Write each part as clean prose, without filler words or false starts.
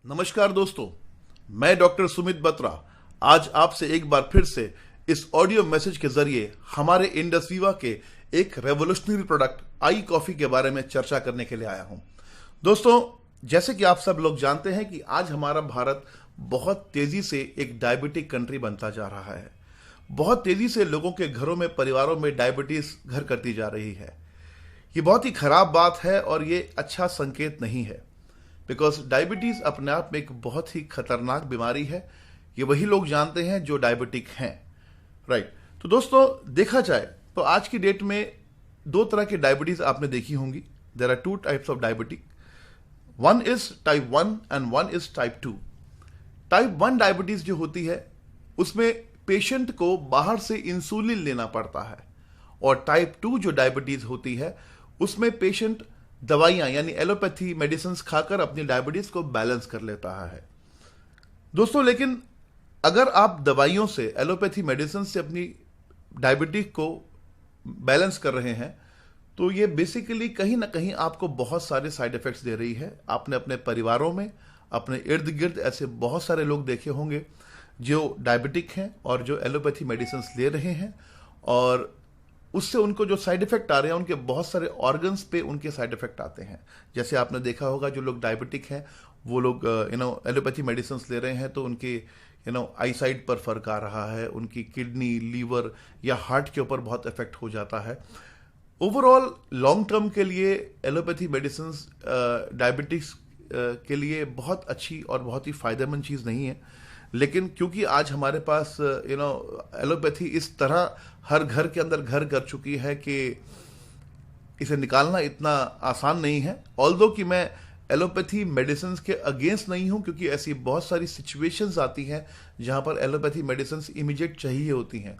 नमस्कार दोस्तों, मैं डॉक्टर सुमित बत्रा आज आपसे एक बार फिर से इस ऑडियो मैसेज के जरिए हमारे इंडस्वीवा के एक रेवोल्यूशनरी प्रोडक्ट आई कॉफी के बारे में चर्चा करने के लिए आया हूं। दोस्तों, जैसे कि आप सब लोग जानते हैं कि आज हमारा भारत बहुत तेजी से एक डायबिटिक कंट्री बनता जा रहा है। बहुत तेजी से लोगों के घरों में, परिवारों में डायबिटीज घर करती जा रही है। ये बहुत ही खराब बात है और ये अच्छा संकेत नहीं है, बिकॉज डायबिटीज अपने आप में एक बहुत ही खतरनाक बीमारी है। ये वही लोग जानते हैं जो डायबिटिक हैं, राइट। तो दोस्तों, देखा जाए तो आज की डेट में दो तरह की डायबिटीज आपने देखी होंगी। There are two types of diabetic, one is type 1 and one is type 2। Type 1 diabetes जो होती है उसमें पेशेंट को बाहर से इंसुलिन लेना पड़ता है, और टाइप 2 जो डायबिटीज होती है उसमें पेशेंट दवाइयां यानी एलोपैथी मेडिसिन खाकर अपनी डायबिटीज को बैलेंस कर लेता है। दोस्तों, लेकिन अगर आप दवाइयों से, एलोपैथी मेडिसिन से अपनी डायबिटीज को बैलेंस कर रहे हैं तो ये बेसिकली कहीं ना कहीं आपको बहुत सारे साइड इफेक्ट्स दे रही है। आपने अपने परिवारों में, अपने इर्द गिर्द ऐसे बहुत सारे लोग देखे होंगे जो डायबिटिक हैं और जो एलोपैथी मेडिसिन ले रहे हैं, और उससे उनको जो साइड इफेक्ट आ रहे हैं उनके बहुत सारे ऑर्गन्स पे उनके साइड इफेक्ट आते हैं। जैसे आपने देखा होगा, जो लोग डायबिटिक हैं वो लोग एलोपैथी मेडिसिन ले रहे हैं तो उनके आई साइट पर फर्क आ रहा है, उनकी किडनी, लीवर या हार्ट के ऊपर बहुत इफेक्ट हो जाता है। ओवरऑल लॉन्ग टर्म के लिए एलोपैथी मेडिसिन डायबिटिक्स के लिए बहुत अच्छी और बहुत ही फायदेमंद चीज़ नहीं है। लेकिन क्योंकि आज हमारे पास एलोपैथी इस तरह हर घर के अंदर घर कर चुकी है कि इसे निकालना इतना आसान नहीं है। ऑल्दो कि मैं एलोपैथी मेडिसिन के अगेंस्ट नहीं हूं, क्योंकि ऐसी बहुत सारी सिचुएशंस आती हैं जहां पर एलोपैथी मेडिसिन इमीडिएट चाहिए होती हैं।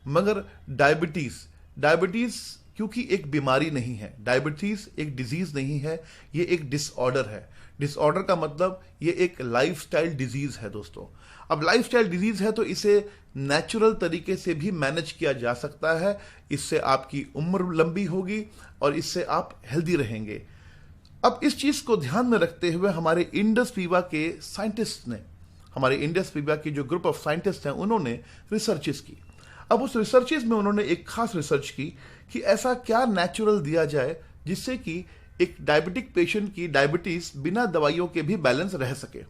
मगर डायबिटीज क्योंकि एक बीमारी नहीं है, डायबिटीज एक डिजीज नहीं है, ये एक डिसऑर्डर है। डिसऑर्डर का मतलब ये एक लाइफस्टाइल डिजीज है दोस्तों। अब लाइफस्टाइल डिजीज है तो इसे नेचुरल तरीके से भी मैनेज किया जा सकता है। इससे आपकी उम्र लंबी होगी और इससे आप हेल्दी रहेंगे। अब इस चीज को ध्यान में रखते हुए हमारे इंडस्वीवा के साइंटिस्ट ने, हमारे इंडस्वीवा की जो ग्रुप ऑफ साइंटिस्ट हैं, उन्होंने रिसर्चेस की। अब उस रिसर्चेस में उन्होंने एक खास रिसर्च की कि ऐसा क्या नेचुरल दिया जाए जिससे कि एक डायबिटिक पेशेंट की डायबिटीज बिना दवाइयों के भी बैलेंस रह सके।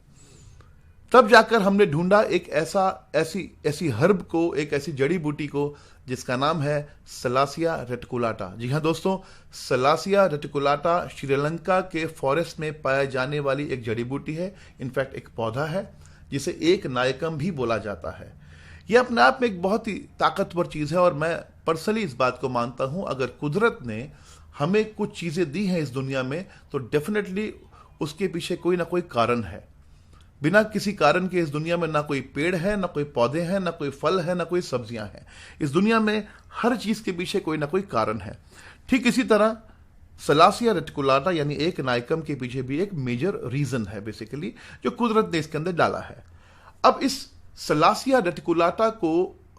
तब जाकर हमने ढूंढा एक ऐसी हर्ब को, एक ऐसी जड़ी बूटी को जिसका नाम है सलासिया रेटिकुलाटा। जी हाँ दोस्तों, सलासिया रेटिकुलाटा श्रीलंका के फॉरेस्ट में पाया जाने वाली एक जड़ी बूटी है। इनफैक्ट एक पौधा है जिसे एक नायकम भी बोला जाता है। यह अपने आप में एक बहुत ही ताकतवर चीज है और मैं पर्सनली इस बात को मानता हूं, अगर कुदरत ने हमें कुछ चीजें दी हैं इस दुनिया में तो डेफिनेटली उसके पीछे कोई ना कोई कारण है। बिना किसी कारण के इस दुनिया में ना कोई पेड़ है, ना कोई पौधे हैं, ना कोई फल है, ना कोई सब्जियां हैं। इस दुनिया में हर चीज के पीछे कोई ना कोई कारण है। ठीक इसी तरह सलासिया रेटिकुलाटा यानी एक नायकम के पीछे भी एक मेजर रीजन है बेसिकली, जो कुदरत ने इसके अंदर डाला है। अब इस सलासिया रेटिकुलाटा को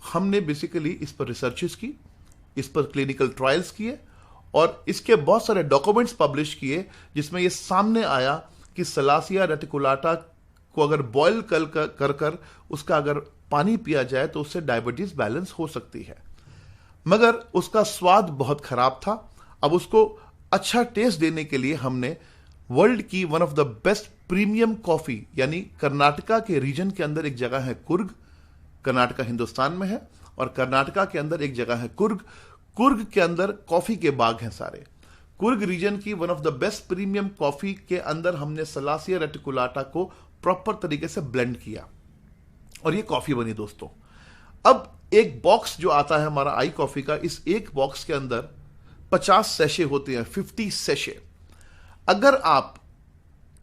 हमने बेसिकली इस पर रिसर्चेस की, इस पर क्लिनिकल ट्रायल्स किए और इसके बहुत सारे डॉक्यूमेंट्स पब्लिश किए, जिसमें यह सामने आया कि सलासिया रेटिकुलाटा को अगर बॉयल कर उसका अगर पानी पिया जाए तो उससे डायबिटीज बैलेंस हो सकती है। मगर उसका स्वाद बहुत खराब था। अब उसको अच्छा टेस्ट देने के लिए हमने वर्ल्ड की one of the best premium coffee, यानी कर्नाटका के रीजन के अंदर एक जगह है कुर्ग, कर्नाटका हिंदुस्तान में है, और कर्नाटका के अंदर एक जगह है कुर्ग के अंदर कॉफी के बाग हैं सारे। कुर्ग रीजन की one of the best premium coffee के अंदर हमने सलासिया रेटिकुलाटा को प्रॉपर तरीके से ब्लेंड किया और ये कॉफी बनी दोस्तों। अब एक बॉक्स जो आता है हमारा आई कॉफी का, इस एक बॉक्स के अंदर 50 सैशे होते हैं, 50 सैशे। अगर आप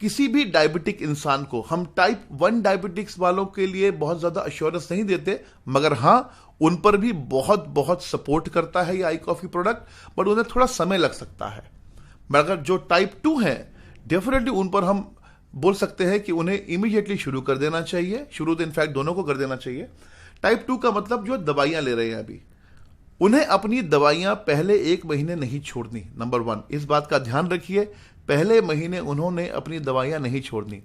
किसी भी डायबिटिक इंसान को, हम टाइप 1 डायबिटिक्स वालों के लिए बहुत ज्यादा अश्योरेंस नहीं देते, मगर हां उन पर भी बहुत बहुत सपोर्ट करता है ये आई कॉफी प्रोडक्ट, बट उन्हें थोड़ा समय लग सकता है। मगर जो टाइप 2 है, डेफिनेटली उन पर हम बोल सकते हैं कि उन्हें इमीडिएटली शुरू कर देना चाहिए। शुरू तो इनफैक्ट दोनों को कर देना चाहिए। टाइप 2 का मतलब जो दवाइयां ले रहे हैं अभी, उन्हें अपनी दवाइयां पहले 1 महीने नहीं छोड़नी। नंबर 1, इस बात का ध्यान रखिए, पहले महीने उन्होंने अपनी दवाइयां नहीं छोड़नी।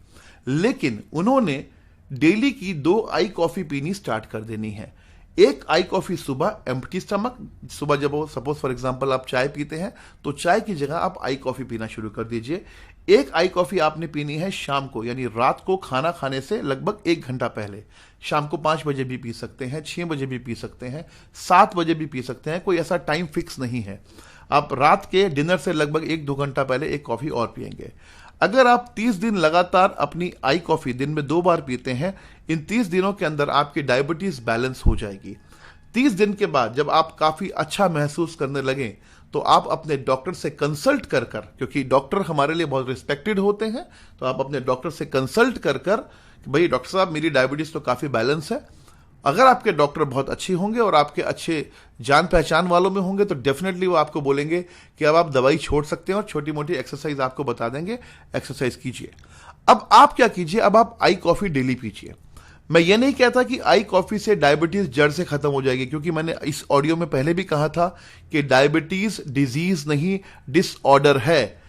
लेकिन उन्होंने डेली की 2 आई कॉफी पीनी स्टार्ट कर देनी है। एक आई कॉफी सुबह एम्प्टी स्टमक, सुबह जब वो सपोज फॉर एग्जांपल आप चाय पीते हैं तो चाय की जगह आप आई कॉफी पीना शुरू कर दीजिए। एक आई कॉफी आपने पीनी है शाम को, यानी रात को खाना खाने से लगभग 1 घंटा पहले। शाम को 5 बजे भी पी सकते हैं, 6 बजे भी पी सकते हैं, 7 बजे भी पी सकते हैं, कोई ऐसा टाइम फिक्स नहीं है। आप रात के डिनर से लगभग 1-2 घंटा पहले एक कॉफी और पिएंगे। अगर आप 30 दिन लगातार अपनी आई कॉफी दिन में 2 बार पीते हैं, इन 30 दिनों के अंदर आपकी डायबिटीज बैलेंस हो जाएगी। 30 दिन के बाद जब आप काफी अच्छा महसूस करने लगें तो आप अपने डॉक्टर से कंसल्ट कर कर, क्योंकि डॉक्टर हमारे लिए बहुत रिस्पेक्टेड होते हैं, तो आप अपने डॉक्टर से कंसल्ट कर कर कि भाई डॉक्टर साहब मेरी डायबिटीज तो काफी बैलेंस है। अगर आपके डॉक्टर बहुत अच्छे होंगे और आपके अच्छे जान पहचान वालों में होंगे तो डेफिनेटली वो आपको बोलेंगे कि अब आप दवाई छोड़ सकते हैं और छोटी मोटी एक्सरसाइज आपको बता देंगे, एक्सरसाइज कीजिए। अब आप क्या कीजिए, अब आप आई कॉफी डेली पीजिए। मैं ये नहीं कहता कि आई कॉफी से डायबिटीज जड़ से खत्म हो जाएगी, क्योंकि मैंने इस ऑडियो में पहले भी कहा था कि डायबिटीज डिजीज नहीं, डिसऑर्डर है।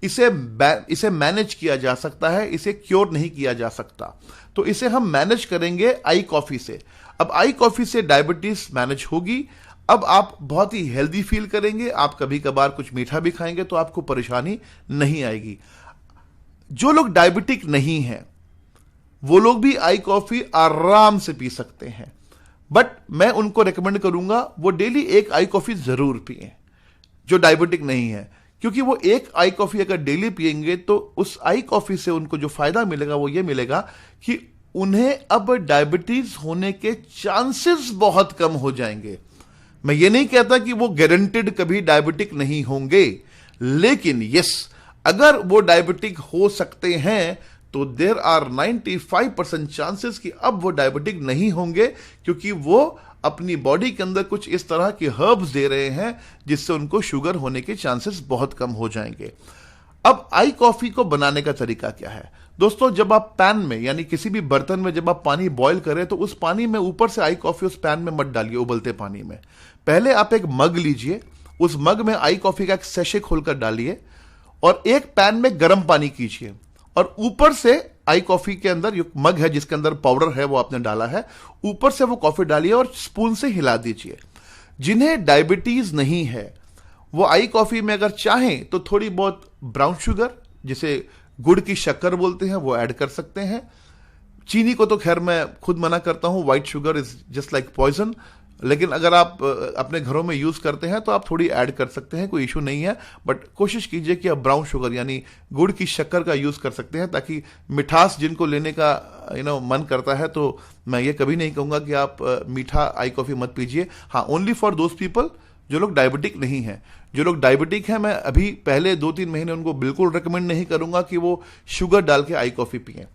इसे मैनेज किया जा सकता है, इसे क्योर नहीं किया जा सकता। तो इसे हम मैनेज करेंगे आई कॉफी से। अब आई कॉफी से डायबिटीज मैनेज होगी। अब आप बहुत ही हेल्दी फील करेंगे। आप कभी कभार कुछ मीठा भी खाएंगे तो आपको परेशानी नहीं आएगी। जो लोग डायबिटिक नहीं हैं वो लोग भी आई कॉफी आराम से पी सकते हैं, बट मैं उनको रेकमेंड करूंगा वो डेली एक आई कॉफी जरूर पिएं, जो डायबिटिक नहीं है। क्योंकि वो एक आई कॉफी अगर डेली पिएंगे तो उस आई कॉफी से उनको जो फायदा मिलेगा वो ये मिलेगा कि उन्हें अब डायबिटीज होने के चांसेस बहुत कम हो जाएंगे। मैं ये नहीं कहता कि वो गारंटेड कभी डायबिटिक नहीं होंगे, लेकिन यस, अगर वो डायबिटिक हो सकते हैं तो देयर आर 95% चांसेस कि अब वो डायबिटिक नहीं होंगे, क्योंकि वो अपनी बॉडी के अंदर कुछ इस तरह के हर्ब्स दे रहे हैं जिससे उनको शुगर होने के चांसेस बहुत कम हो जाएंगे। अब आई कॉफी को बनाने का तरीका क्या है दोस्तों? जब आप पैन में यानी किसी भी बर्तन में जब आप पानी बॉईल करें तो उस पानी में ऊपर से आई कॉफी उस पैन में मत डालिए, उबलते पानी में। पहले आप एक मग लीजिए, उस मग में आई कॉफी का एक सेशे खोलकर डालिए और एक पैन में गर्म पानी कीजिए और ऊपर से आई कॉफी के अंदर जो मग है जिसके अंदर पाउडर है वो आपने डाला है, ऊपर से वो कॉफी डालिए और स्पून से हिला दीजिए। जिन्हें डायबिटीज नहीं है वो आई कॉफी में अगर चाहें तो थोड़ी बहुत ब्राउन शुगर, जिसे गुड़ की शक्कर बोलते हैं, वो ऐड कर सकते हैं। चीनी को तो खैर मैं खुद मना करता हूं, white sugar is just like poison. लेकिन अगर आप अपने घरों में यूज करते हैं तो आप थोड़ी ऐड कर सकते हैं, कोई इशू नहीं है। बट कोशिश कीजिए कि आप ब्राउन शुगर यानी गुड़ की शक्कर का यूज कर सकते हैं, ताकि मिठास जिनको लेने का मन करता है, तो मैं ये कभी नहीं कहूंगा कि आप मीठा आई कॉफी मत पीजिए। हाँ, ओनली फॉर दोज पीपल जो लोग डायबिटिक नहीं है। जो लोग डायबिटिक हैं, मैं अभी पहले 2-3 महीने उनको बिल्कुल रेकमेंड नहीं करूंगा कि वो शुगर डाल के आई कॉफी पिएं।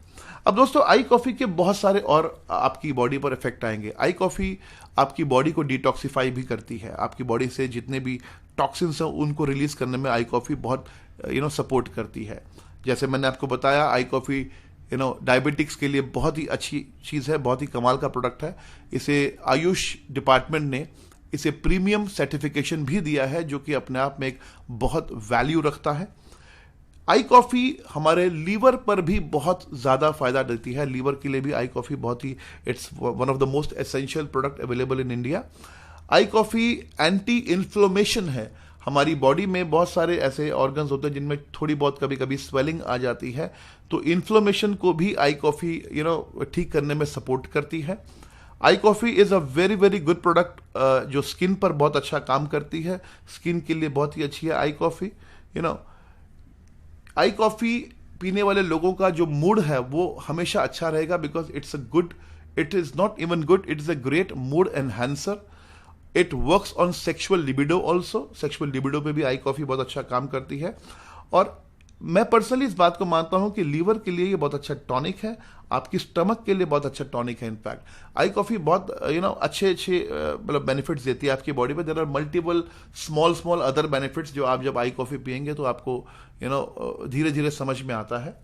अब दोस्तों, आई कॉफी के बहुत सारे और आपकी बॉडी पर इफेक्ट आएंगे। आई कॉफी आपकी बॉडी को डिटॉक्सिफाई भी करती है। आपकी बॉडी से जितने भी टॉक्सिन्स हैं उनको रिलीज करने में आई कॉफी बहुत सपोर्ट करती है। जैसे मैंने आपको बताया, आई कॉफी डायबिटिक्स के लिए बहुत ही अच्छी चीज है, बहुत ही कमाल का प्रोडक्ट है। इसे आयुष डिपार्टमेंट ने इसे प्रीमियम सर्टिफिकेशन भी दिया है, जो कि अपने आप में एक बहुत वैल्यू रखता है। आई कॉफी हमारे लीवर पर भी बहुत ज्यादा फायदा देती है। लीवर के लिए भी आई कॉफी बहुत ही, it's one of the most essential product available in India. I coffee anti inflammation है। हमारी बॉडी में बहुत सारे ऐसे ऑर्गन्स होते हैं जिनमें थोड़ी बहुत कभी कभी स्वेलिंग आ जाती है, तो इन्फ्लेमेशन को भी आई कॉफी ठीक करने में सपोर्ट करती है। I coffee is a very very good product, जो स्किन पर बहुत अच्छा काम करती है। स्किन के लिए बहुत ही अच्छी है आई कॉफी। आई कॉफी पीने वाले लोगों का जो मूड है वो हमेशा अच्छा रहेगा, because it is not even good, it is a great mood enhancer. It works on sexual libido also. Sexual libido पे भी आई कॉफी बहुत अच्छा काम करती है। और मैं पर्सनली इस बात को मानता हूं कि लीवर के लिए ये बहुत अच्छा टॉनिक है, आपकी स्टमक के लिए बहुत अच्छा टॉनिक है। इनफैक्ट आई कॉफी बहुत अच्छे मतलब बेनिफिट्स देती है आपकी बॉडी पे। There are multiple small other benefits जो आप जब आई कॉफी पियेंगे तो आपको धीरे धीरे समझ में आता है।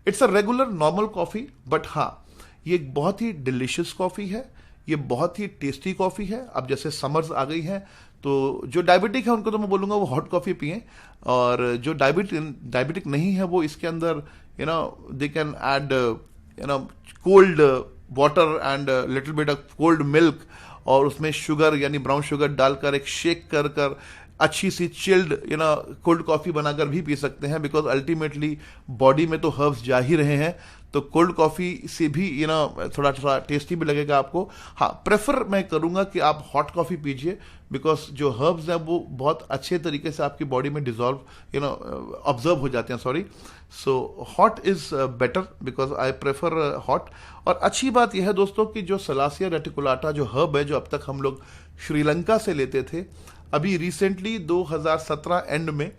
It's a regular normal coffee, but हाँ, ये एक बहुत ही डिलिशियस कॉफी है, ये बहुत ही टेस्टी कॉफी है। अब जैसे समर्स आ गई हैं तो जो डायबिटिक है उनको तो मैं बोलूँगा वो हॉट कॉफ़ी पिएं, और जो डायबिटिक नहीं है वो इसके अंदर they can add cold water and little bit of cold milk, और उसमें शुगर यानी ब्राउन शुगर डालकर एक शेक कर कर अच्छी सी चिल्ड कोल्ड कॉफ़ी बनाकर भी पी सकते हैं, बिकॉज अल्टीमेटली बॉडी में तो हर्ब्स जा ही रहे हैं, तो कोल्ड कॉफ़ी से भी थोड़ा थोड़ा टेस्टी भी लगेगा आपको। हाँ, प्रेफर मैं करूँगा कि आप हॉट कॉफ़ी पीजिए, बिकॉज जो हर्ब्स हैं वो बहुत अच्छे तरीके से आपकी बॉडी में डिजॉल्व ऑब्जर्व हो जाते हैं, sorry. So hot is better, because I prefer hot. और अच्छी बात यह है दोस्तों कि जो सलासिया रेटिकुलाटा जो हर्ब है, जो अब तक हम लोग श्रीलंका से लेते थे, अभी रिसेंटली 2017 एंड में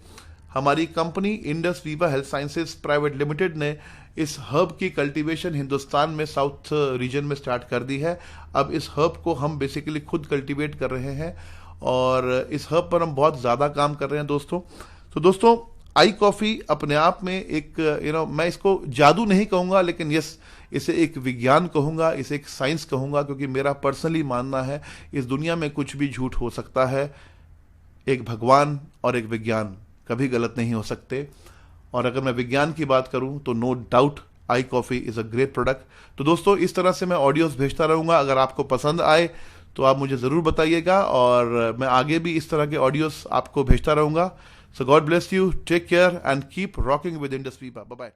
हमारी company Indus Viva health sciences private limited ने इस हर्ब की कल्टीवेशन हिंदुस्तान में साउथ रीजन में स्टार्ट कर दी है। अब इस हर्ब को हम बेसिकली खुद कल्टीवेट कर रहे हैं, और इस हर्ब पर हम बहुत ज़्यादा काम कर रहे हैं दोस्तों। तो दोस्तों, आई कॉफ़ी अपने आप में एक मैं इसको जादू नहीं कहूँगा, लेकिन यस, इसे एक विज्ञान कहूँगा, इसे एक साइंस कहूँगा, क्योंकि मेरा पर्सनली मानना है इस दुनिया में कुछ भी झूठ हो सकता है, एक भगवान और एक विज्ञान कभी गलत नहीं हो सकते। और अगर मैं विज्ञान की बात करूं तो no doubt I coffee is a great product. तो दोस्तों, इस तरह से मैं ऑडियोज़ भेजता रहूँगा, अगर आपको पसंद आए तो आप मुझे ज़रूर बताइएगा, और मैं आगे भी इस तरह के ऑडियोज़ आपको भेजता रहूँगा। So God bless you, take care and keep rocking with Indus Viva. Bye bye.